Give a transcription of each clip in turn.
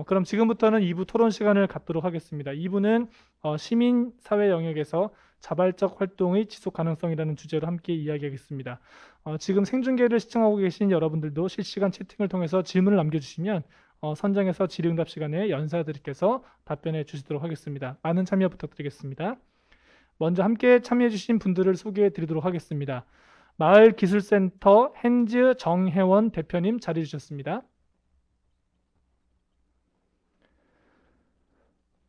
그럼 지금부터는 2부 토론 시간을 갖도록 하겠습니다. 2부는 시민사회 영역에서 자발적 활동의 지속 가능성이라는 주제로 함께 이야기하겠습니다. 지금 생중계를 시청하고 계신 여러분들도 실시간 채팅을 통해서 질문을 남겨주시면 선정해서 질의응답 시간에 연사들께서 답변해 주시도록 하겠습니다. 많은 참여 부탁드리겠습니다. 먼저 함께 참여해 주신 분들을 소개해 드리도록 하겠습니다. 마을기술센터 핸즈 정혜원 대표님 자리해 주셨습니다.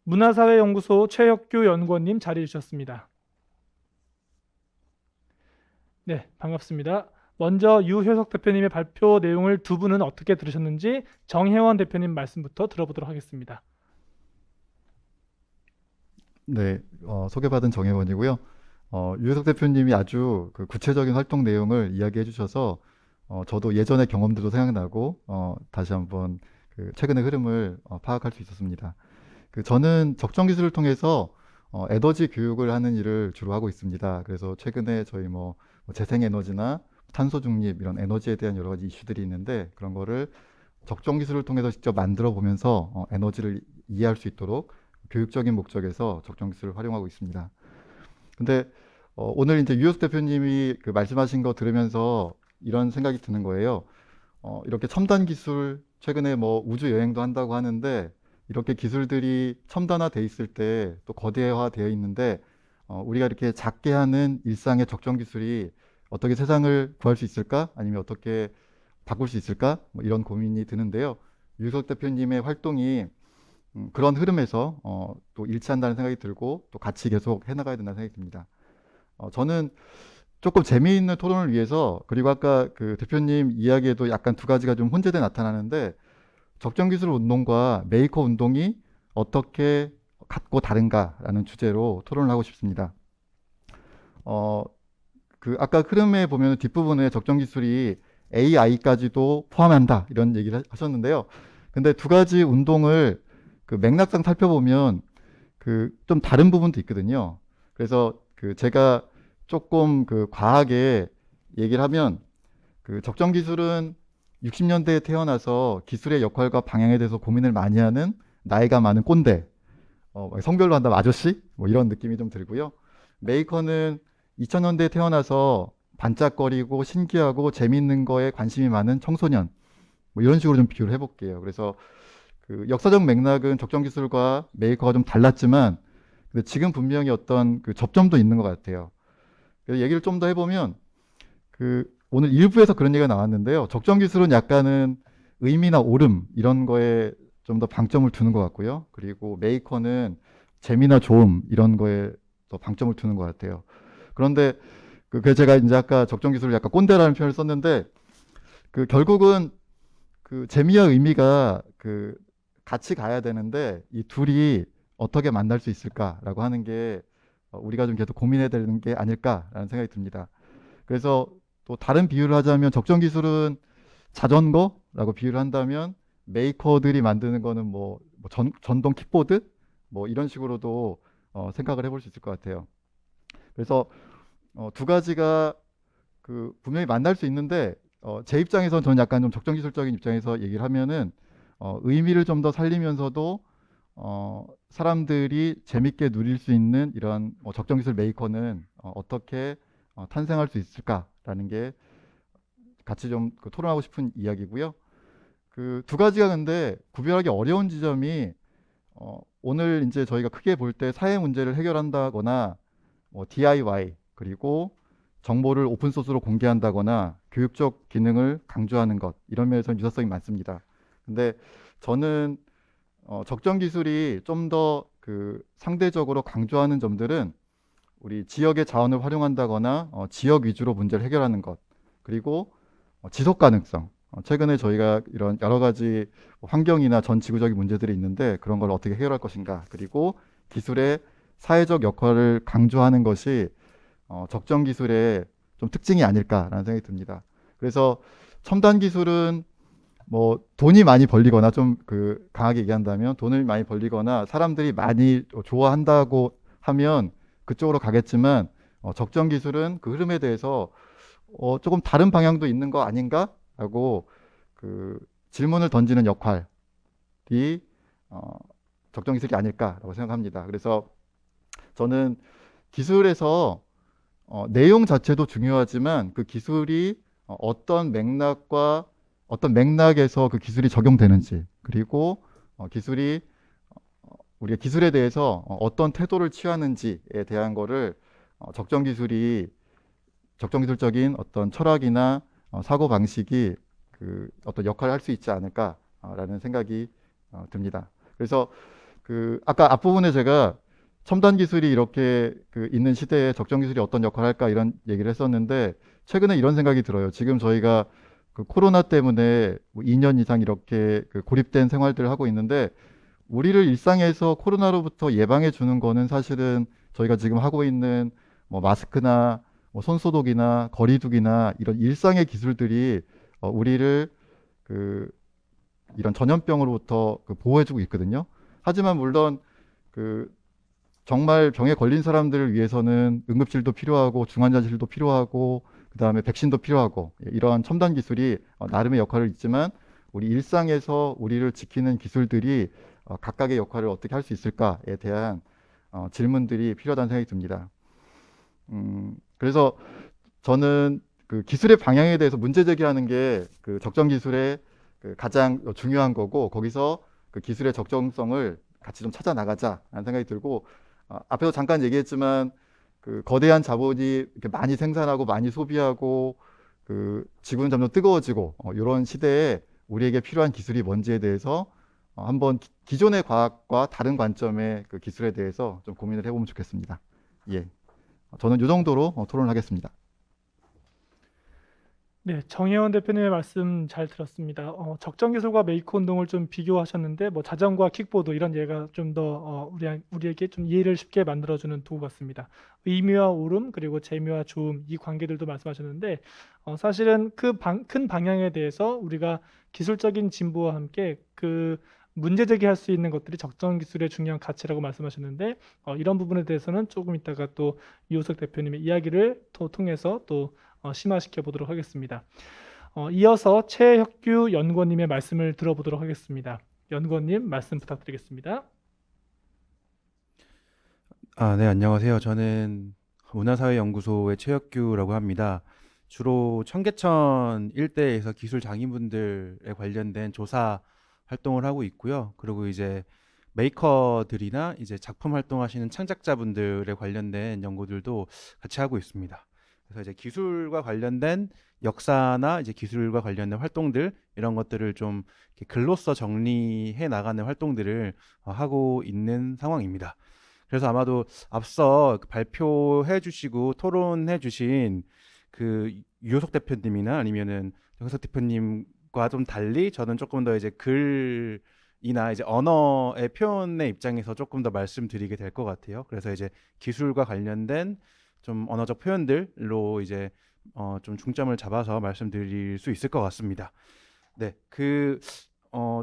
문화사회연구소 최혁규 연구원님 자리해 주셨습니다. 네, 반갑습니다. 먼저 유효석 대표님의 발표 내용을 두 분은 어떻게 들으셨는지 정혜원 대표님 말씀부터 들어보도록 하겠습니다. 네, 소개받은 정혜원이고요. 유효석 대표님이 아주 그 구체적인 활동 내용을 이야기해 주셔서 저도 예전의 경험들도 생각나고 다시 한번 그 최근의 흐름을 파악할 수 있었습니다. 저는 적정 기술을 통해서 에너지 교육을 하는 일을 주로 하고 있습니다. 그래서 최근에 저희 뭐 재생에너지나 탄소 중립 이런 에너지에 대한 여러 가지 이슈들이 있는데 그런 거를 적정 기술을 통해서 직접 만들어 보면서 에너지를 이해할 수 있도록 교육적인 목적에서 적정 기술을 활용하고 있습니다. 근데 오늘 이제 유효석 대표님이 그 말씀하신 거 들으면서 이런 생각이 드는 거예요. 이렇게 첨단 기술 최근에 뭐 우주 여행도 한다고 하는데 이렇게 기술들이 첨단화돼 있을 때 또 거대화되어 있는데 우리가 이렇게 작게 하는 일상의 적정 기술이 어떻게 세상을 구할 수 있을까? 아니면 어떻게 바꿀 수 있을까? 뭐 이런 고민이 드는데요. 유효석 대표님의 활동이 그런 흐름에서 또 일치한다는 생각이 들고 또 같이 계속 해나가야 된다는 생각이 듭니다. 저는 조금 재미있는 토론을 위해서 그리고 아까 그 대표님 이야기에도 약간 두 가지가 좀 혼재돼 나타나는데 적정 기술 운동과 메이커 운동이 어떻게 같고 다른가라는 주제로 토론을 하고 싶습니다. 그 아까 흐름에 보면 뒷부분에 적정 기술이 AI까지도 포함한다 이런 얘기를 하셨는데요. 근데 두 가지 운동을 그 맥락상 살펴보면 그 좀 다른 부분도 있거든요. 그래서 그 제가 조금 그 과하게 얘기를 하면 그 적정 기술은 60년대에 태어나서 기술의 역할과 방향에 대해서 고민을 많이 하는 나이가 많은 꼰대, 성별로 한다면 아저씨? 뭐 이런 느낌이 좀 들고요. 메이커는 2000년대에 태어나서 반짝거리고 신기하고 재밌는 거에 관심이 많은 청소년, 뭐 이런 식으로 좀 비교를 해볼게요. 그래서 그 역사적 맥락은 적정 기술과 메이커가 좀 달랐지만 근데 지금 분명히 어떤 그 접점도 있는 것 같아요. 그래서 얘기를 좀 더 해보면 그 오늘 일부에서 그런 얘기가 나왔는데요. 적정 기술은 약간은 의미나 옳음 이런 거에 좀 더 방점을 두는 것 같고요. 그리고 메이커는 재미나 좋음 이런 거에 더 방점을 두는 것 같아요. 그런데 그 제가 이제 아까 적정 기술을 약간 꼰대라는 표현을 썼는데 그 결국은 그 재미와 의미가 그 같이 가야 되는데 이 둘이 어떻게 만날 수 있을까라고 하는 게 우리가 좀 계속 고민해야 되는 게 아닐까라는 생각이 듭니다. 그래서 또 다른 비유를 하자면 적정 기술은 자전거라고 비유를 한다면 메이커들이 만드는 거는 뭐 전동 킥보드 뭐 이런 식으로도 생각을 해볼 수 있을 것 같아요. 그래서 두 가지가 그 분명히 만날 수 있는데 제 입장에서는 저는 약간 좀 적정 기술적인 입장에서 얘기를 하면은 의미를 좀 더 살리면서도 사람들이 재밌게 누릴 수 있는 이런 적정 기술 메이커는 어떻게 탄생할 수 있을까라는 게 같이 좀 토론하고 싶은 이야기고요. 그 두 가지가 근데 구별하기 어려운 지점이 오늘 이제 저희가 크게 볼 때 사회 문제를 해결한다거나 DIY 그리고 정보를 오픈 소스로 공개한다거나 교육적 기능을 강조하는 것 이런 면에서는 유사성이 많습니다. 근데 저는 적정 기술이 좀 더 그 상대적으로 강조하는 점들은 우리 지역의 자원을 활용한다거나 지역 위주로 문제를 해결하는 것 그리고 지속 가능성 최근에 저희가 이런 여러 가지 환경이나 전 지구적인 문제들이 있는데 그런 걸 어떻게 해결할 것인가 그리고 기술의 사회적 역할을 강조하는 것이 적정 기술의 좀 특징이 아닐까라는 생각이 듭니다. 그래서 첨단 기술은 뭐 돈이 많이 벌리거나 좀 그 강하게 얘기한다면 돈을 많이 벌리거나 사람들이 많이 좋아한다고 하면 그쪽으로 가겠지만 적정 기술은 그 흐름에 대해서 조금 다른 방향도 있는 거 아닌가? 라고 그 질문을 던지는 역할이 적정 기술이 아닐까라고 생각합니다. 그래서 저는 기술에서 내용 자체도 중요하지만 그 기술이 어떤 맥락과 어떤 맥락에서 그 기술이 적용되는지, 그리고 기술이 우리가 기술에 대해서 어떤 태도를 취하는지에 대한 거를 적정 기술적인 어떤 철학이나 사고 방식이 그 어떤 역할을 할 수 있지 않을까라는 생각이 듭니다. 그래서 그 아까 앞부분에 제가 첨단 기술이 이렇게 그 있는 시대에 적정 기술이 어떤 역할을 할까 이런 얘기를 했었는데, 최근에 이런 생각이 들어요. 지금 저희가 그 코로나 때문에 뭐 2년 이상 이렇게 그 고립된 생활들을 하고 있는데, 우리를 일상에서 코로나로부터 예방해 주는 거는 사실은 저희가 지금 하고 있는 뭐 마스크나 뭐 손소독이나 거리두기나 이런 일상의 기술들이 우리를 그 이런 전염병으로부터 그 보호해주고 있거든요. 하지만 물론 그 정말 병에 걸린 사람들을 위해서는 응급실도 필요하고 중환자실도 필요하고 그다음에 백신도 필요하고, 이러한 첨단 기술이 나름의 역할을 있지만 우리 일상에서 우리를 지키는 기술들이 각각의 역할을 어떻게 할 수 있을까에 대한 질문들이 필요하다는 생각이 듭니다. 그래서 저는 그 기술의 방향에 대해서 문제 제기하는 게 그 적정 기술의 그 가장 중요한 거고, 거기서 그 기술의 적정성을 같이 좀 찾아 나가자라는 생각이 들고, 앞에서 잠깐 얘기했지만 그 거대한 자본이 이렇게 많이 생산하고 많이 소비하고 그 지구는 점점 뜨거워지고 이런 시대에 우리에게 필요한 기술이 뭔지에 대해서 한번 기존의 과학과 다른 관점의 그 기술에 대해서 좀 고민을 해보면 좋겠습니다. 예, 저는 이 정도로 토론을 하겠습니다. 네, 정혜원 대표님의 말씀 잘 들었습니다. 적정 기술과 메이커 운동을 좀 비교하셨는데 뭐 자전거와 킥보드 이런 예가 좀 더 우리에게 좀 이해를 쉽게 만들어주는 도구 같습니다. 의미와 오름 그리고 재미와 좋음 이 관계들도 말씀하셨는데 사실은 큰 방향에 대해서 우리가 기술적인 진보와 함께 그 문제 제기할 수 있는 것들이 적정 기술의 중요한 가치라고 말씀하셨는데 이런 부분에 대해서는 조금 이따가 또 이호석 대표님의 이야기를 통해서 또 심화시켜 보도록 하겠습니다. 이어서 최혁규 연구원님의 말씀을 들어보도록 하겠습니다. 연구원님 말씀 부탁드리겠습니다. 네, 안녕하세요. 저는 문화사회연구소의 최혁규라고 합니다. 주로 청계천 일대에서 기술 장애인분들에 관련된 조사 활동을 하고 있고요. 그리고 이제 메이커들이나 이제 작품 활동하시는 창작자분들에 관련된 연구들도 같이 하고 있습니다. 그래서 이제 기술과 관련된 역사나 이제 기술과 관련된 활동들 이런 것들을 좀 이렇게 글로써 정리해 나가는 활동들을 하고 있는 상황입니다. 그래서 아마도 앞서 발표해 주시고 토론해 주신 그 유효석 대표님이나 아니면은 정석 대표님과 좀 달리 저는 조금 더 이제 글이나 이제 언어의 표현의 입장에서 조금 더 말씀드리게 될 것 같아요. 그래서 이제 기술과 관련된 좀 언어적 표현들로 이제 좀 중점을 잡아서 말씀드릴 수 있을 것 같습니다. 네,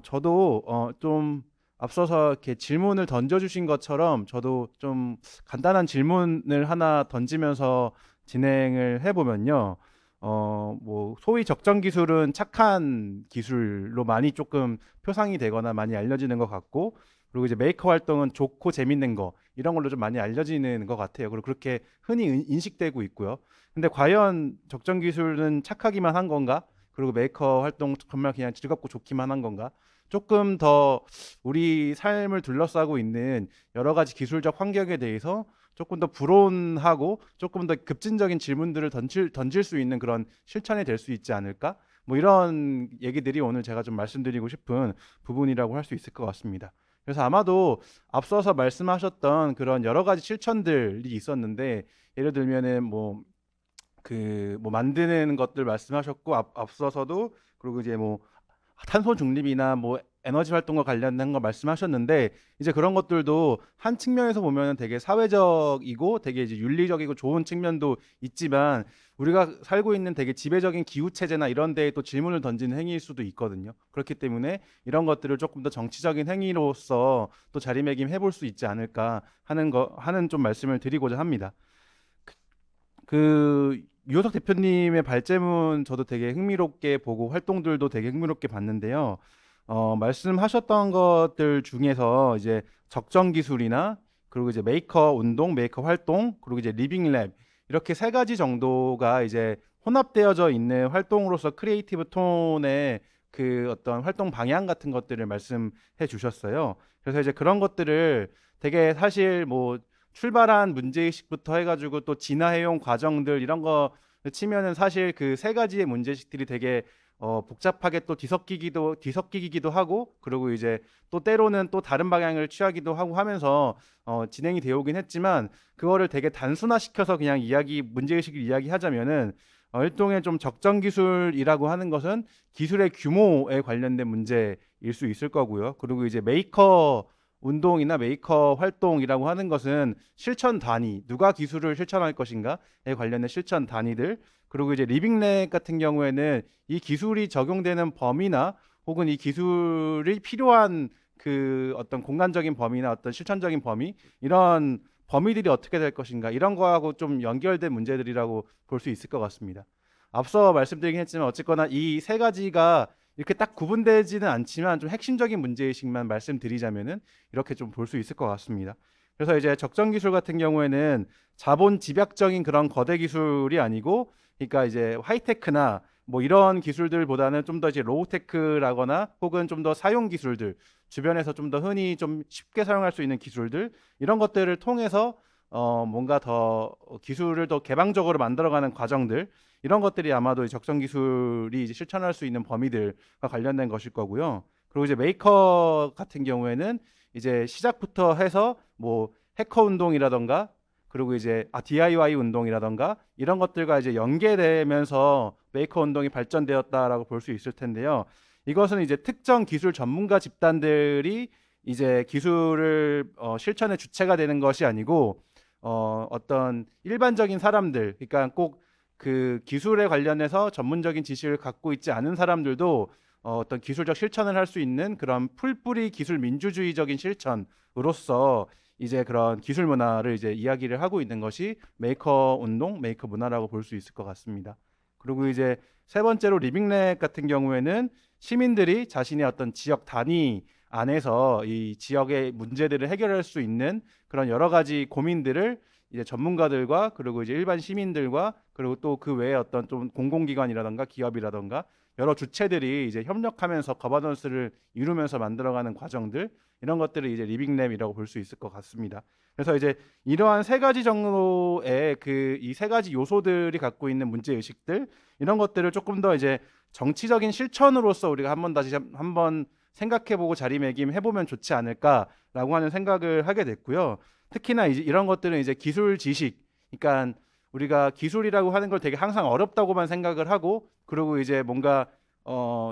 저도 좀 앞서서 이렇게 질문을 던져주신 것처럼 저도 좀 간단한 질문을 하나 던지면서 진행을 해보면요. 뭐 소위 적정 기술은 착한 기술로 많이 조금 표상이 되거나 많이 알려지는 것 같고, 그리고 이제 메이커 활동은 좋고 재밌는 거 이런 걸로 좀 많이 알려지는 것 같아요. 그리고 그렇게 흔히 인식되고 있고요. 근데 과연 적정 기술은 착하기만 한 건가? 그리고 메이커 활동 정말 그냥 즐겁고 좋기만 한 건가? 조금 더 우리 삶을 둘러싸고 있는 여러 가지 기술적 환경에 대해서 조금 더 불온하고 조금 더 급진적인 질문들을 던질 수 있는 그런 실천이 될 수 있지 않을까? 뭐 이런 얘기들이 오늘 제가 좀 말씀드리고 싶은 부분이라고 할 수 있을 것 같습니다. 그래서 아마도 앞서서 말씀하셨던 그런 여러 가지 실천들이 있었는데, 예를 들면은 뭐 만드는 것들 말씀하셨고, 앞서서도 그리고 이제 뭐 탄소 중립이나 뭐 에너지 활동과 관련된 거 말씀하셨는데, 이제 그런 것들도 한 측면에서 보면 되게 사회적이고 되게 이제 윤리적이고 좋은 측면도 있지만, 우리가 살고 있는 되게 지배적인 기후 체제나 이런 데에 또 질문을 던지는 행위일 수도 있거든요. 그렇기 때문에 이런 것들을 조금 더 정치적인 행위로서 또 자리매김해 볼 수 있지 않을까 하는 좀 말씀을 드리고자 합니다. 유호석 대표님의 발제문 저도 되게 흥미롭게 보고 활동들도 되게 흥미롭게 봤는데요. 말씀하셨던 것들 중에서 이제 적정 기술이나 그리고 이제 메이커 운동, 메이커 활동, 그리고 이제 리빙 랩 이렇게 세 가지 정도가 이제 혼합되어져 있는 활동으로서 크리에이티브 톤의 그 어떤 활동 방향 같은 것들을 말씀해 주셨어요. 그래서 이제 그런 것들을 되게 사실 뭐 출발한 문제의식부터 해가지고 또 진화해온 과정들 이런 거 치면은 사실 그 세 가지의 문제의식들이 되게 복잡하게 또 뒤섞이기도 하고 그리고 이제 또 때로는 또 다른 방향을 취하기도 하고 하면서 진행이 되어 오긴 했지만 그거를 되게 단순화시켜서 그냥 문제의식을 이야기하자면은 일종의 좀 적정 기술이라고 하는 것은 기술의 규모에 관련된 문제일 수 있을 거고요. 그리고 이제 메이커 운동이나 메이커 활동이라고 하는 것은 실천 단위, 누가 기술을 실천할 것인가에 관련된 실천 단위들, 그리고 이제 리빙렉 같은 경우에는 이 기술이 적용되는 범위나 혹은 이 기술이 필요한 그 어떤 공간적인 범위나 어떤 실천적인 범위 이런 범위들이 어떻게 될 것인가 이런 거하고 좀 연결된 문제들이라고 볼 수 있을 것 같습니다. 앞서 말씀드리긴 했지만 어쨌거나 이 세 가지가 이렇게 딱 구분되지는 않지만 좀 핵심적인 문제의식만 말씀드리자면은 이렇게 좀 볼 수 있을 것 같습니다. 그래서 이제 적정 기술 같은 경우에는 자본 집약적인 그런 거대 기술이 아니고 그러니까 이제 하이테크나 뭐 이런 기술들보다는 좀 더 이제 로우테크라거나 혹은 좀 더 사용 기술들 주변에서 좀 더 흔히 좀 쉽게 사용할 수 있는 기술들 이런 것들을 통해서 뭔가 더 기술을 더 개방적으로 만들어가는 과정들 이런 것들이 아마도 이 적정 기술이 이제 실천할 수 있는 범위들과 관련된 것일 거고요. 그리고 이제 메이커 같은 경우에는 이제 시작부터 해서 뭐 해커 운동이라던가 그리고 이제 DIY 운동이라던가 이런 것들과 이제 연계되면서 메이커 운동이 발전되었다라고 볼 수 있을 텐데요. 이것은 이제 특정 기술 전문가 집단들이 이제 기술을 실천의 주체가 되는 것이 아니고 어떤 일반적인 사람들, 그러니까 꼭 그 기술에 관련해서 전문적인 지식을 갖고 있지 않은 사람들도 어떤 기술적 실천을 할 수 있는 그런 풀뿌리 기술 민주주의적인 실천으로서 이제 그런 기술 문화를 이제 이야기를 하고 있는 것이 메이커 운동, 메이커 문화라고 볼 수 있을 것 같습니다. 그리고 이제 세 번째로 리빙랩 같은 경우에는 시민들이 자신의 어떤 지역 단위 안에서 이 지역의 문제들을 해결할 수 있는 그런 여러 가지 고민들을 이제 전문가들과 그리고 이제 일반 시민들과 그리고 또 그 외에 어떤 좀 공공기관이라던가 기업이라던가 여러 주체들이 이제 협력하면서 거버넌스를 이루면서 만들어가는 과정들 이런 것들을 이제 리빙랩이라고 볼 수 있을 것 같습니다. 그래서 이제 이러한 세 가지 정도의 그 이 세 가지 요소들이 갖고 있는 문제 의식들 이런 것들을 조금 더 이제 정치적인 실천으로서 우리가 한번 생각해보고 자리매김해보면 좋지 않을까라고 하는 생각을 하게 됐고요. 특히나 이제 이런 것들은 이제 기술 지식, 그러니까 우리가 기술이라고 하는 걸 되게 항상 어렵다고만 생각을 하고, 그리고 이제 뭔가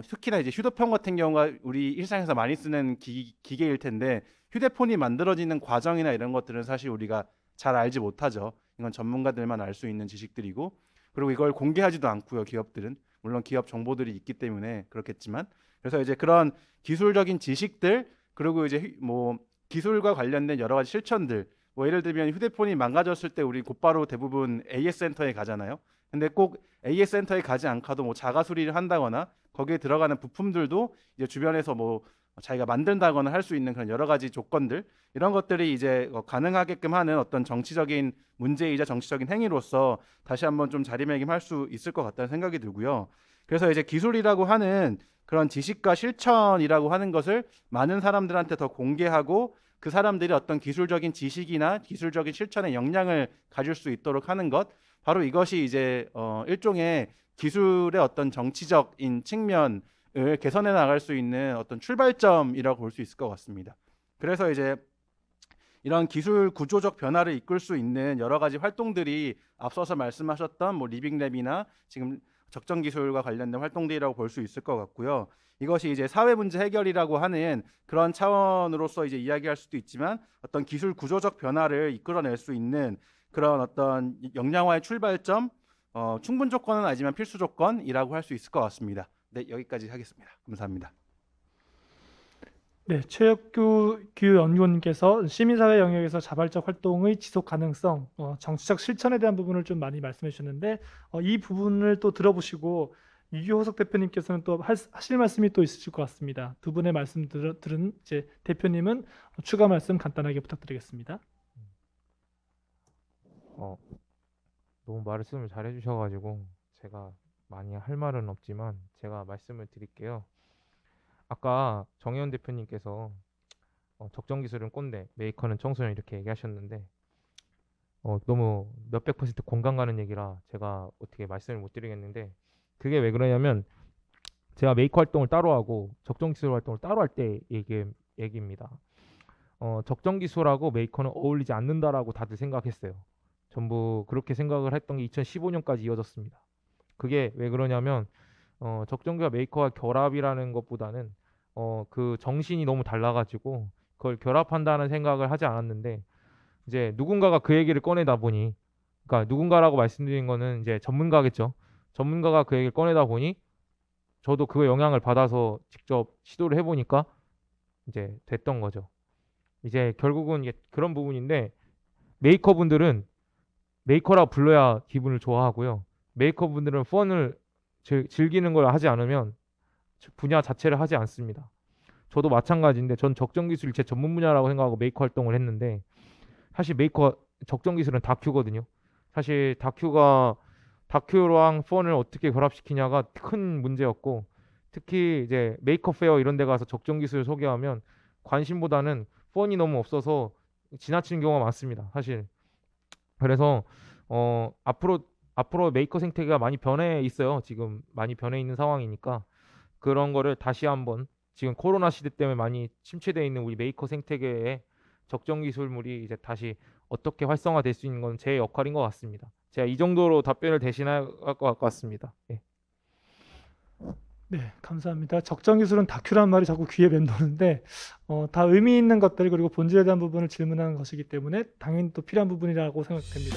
특히나 이제 휴대폰 같은 경우가 우리 일상에서 많이 쓰는 기계일 텐데 휴대폰이 만들어지는 과정이나 이런 것들은 사실 우리가 잘 알지 못하죠. 이건 전문가들만 알 수 있는 지식들이고, 그리고 이걸 공개하지도 않고요. 기업들은 물론 기업 정보들이 있기 때문에 그렇겠지만, 그래서 이제 그런 기술적인 지식들 그리고 이제 뭐 기술과 관련된 여러 가지 실천들 뭐 예를 들면 휴대폰이 망가졌을 때 우리 곧바로 대부분 AS 센터에 가잖아요. 근데 꼭 AS 센터에 가지 않고도 뭐 자가 수리를 한다거나 거기에 들어가는 부품들도 이제 주변에서 뭐 자기가 만든다거나 할 수 있는 그런 여러 가지 조건들 이런 것들이 이제 가능하게끔 하는 어떤 정치적인 문제이자 정치적인 행위로서 다시 한번 좀 자리매김할 수 있을 것 같다는 생각이 들고요. 그래서 이제 기술이라고 하는 그런 지식과 실천이라고 하는 것을 많은 사람들한테 더 공개하고 그 사람들이 어떤 기술적인 지식이나 기술적인 실천에 영향을 가질 수 있도록 하는 것 바로 이것이 이제 일종의 기술의 어떤 정치적인 측면을 개선해 나갈 수 있는 어떤 출발점이라고 볼 수 있을 것 같습니다. 그래서 이제 이런 기술 구조적 변화를 이끌 수 있는 여러 가지 활동들이 앞서서 말씀하셨던 뭐 리빙랩이나 지금 적정 기술과 관련된 활동들이라고 볼 수 있을 것 같고요. 이것이 이제 사회 문제 해결이라고 하는 그런 차원으로서 이제 이야기할 수도 있지만 어떤 기술 구조적 변화를 이끌어낼 수 있는 그런 어떤 역량화의 출발점, 충분 조건은 아니지만 필수 조건이라고 할 수 있을 것 같습니다. 네, 여기까지 하겠습니다. 감사합니다. 네, 최혁규 연구원님께서 시민사회 영역에서 자발적 활동의 지속 가능성, 정치적 실천에 대한 부분을 좀 많이 말씀해 주셨는데 이 부분을 또 들어보시고 유효석 대표님께서는 또 하실 말씀이 또 있으실 것 같습니다. 두 분의 말씀 들은 이제 대표님은 추가 말씀 간단하게 부탁드리겠습니다. 너무 말씀을 잘 해주셔가지고 제가 많이 할 말은 없지만 제가 말씀을 드릴게요. 아까 정혜원 대표님께서 적정 기술은 꼰대, 메이커는 청소년 이렇게 얘기하셨는데 너무 몇백 퍼센트 공감 가는 얘기라 제가 어떻게 말씀을 못 드리겠는데 그게 왜 그러냐면 제가 메이커 활동을 따로 하고 적정 기술 활동을 따로 할 때 얘기입니다. 적정 기술하고 메이커는 어울리지 않는다라고 다들 생각했어요. 전부 그렇게 생각을 했던 게 2015년까지 이어졌습니다. 그게 왜 그러냐면 적정기와 메이커와 결합이라는 것보다는 그 정신이 너무 달라가지고 그걸 결합한다는 생각을 하지 않았는데 이제 누군가가 그 얘기를 꺼내다 보니 그러니까 누군가라고 말씀드린 거는 이제 전문가겠죠. 전문가가 그 얘기를 꺼내다 보니 저도 그 영향을 받아서 직접 시도를 해보니까 이제 됐던 거죠. 이제 결국은 이게 그런 부분인데 메이커 분들은 메이커라 불러야 기분을 좋아하고요. 메이커 분들은 펀을 즐기는 걸 하지 않으면 분야 자체를 하지 않습니다. 저도 마찬가지인데 전 적정 기술이 제 전문 분야라고 생각하고 메이커 활동을 했는데 사실 메이커 적정 기술은 다큐거든요. 사실 다큐랑 펀을 어떻게 결합시키냐가 큰 문제였고 특히 이제 메이커 페어 이런 데 가서 적정 기술을 소개하면 관심보다는 펀이 너무 없어서 지나치는 경우가 많습니다. 사실 그래서 앞으로 메이커 생태계가 많이 변해 있어요. 지금 많이 변해 있는 상황이니까 그런 거를 다시 한번 지금 코로나 시대 때문에 많이 침체되어 있는 우리 메이커 생태계에 적정 기술물이 이제 다시 어떻게 활성화될 수 있는 건 제 역할인 것 같습니다. 제가 이 정도로 답변을 대신할 것 같습니다. 예. 네, 감사합니다. 적정 기술은 다큐란 말이 자꾸 귀에 맴도는데 다 의미 있는 것들 그리고 본질에 대한 부분을 질문하는 것이기 때문에 당연히 또 필요한 부분이라고 생각됩니다.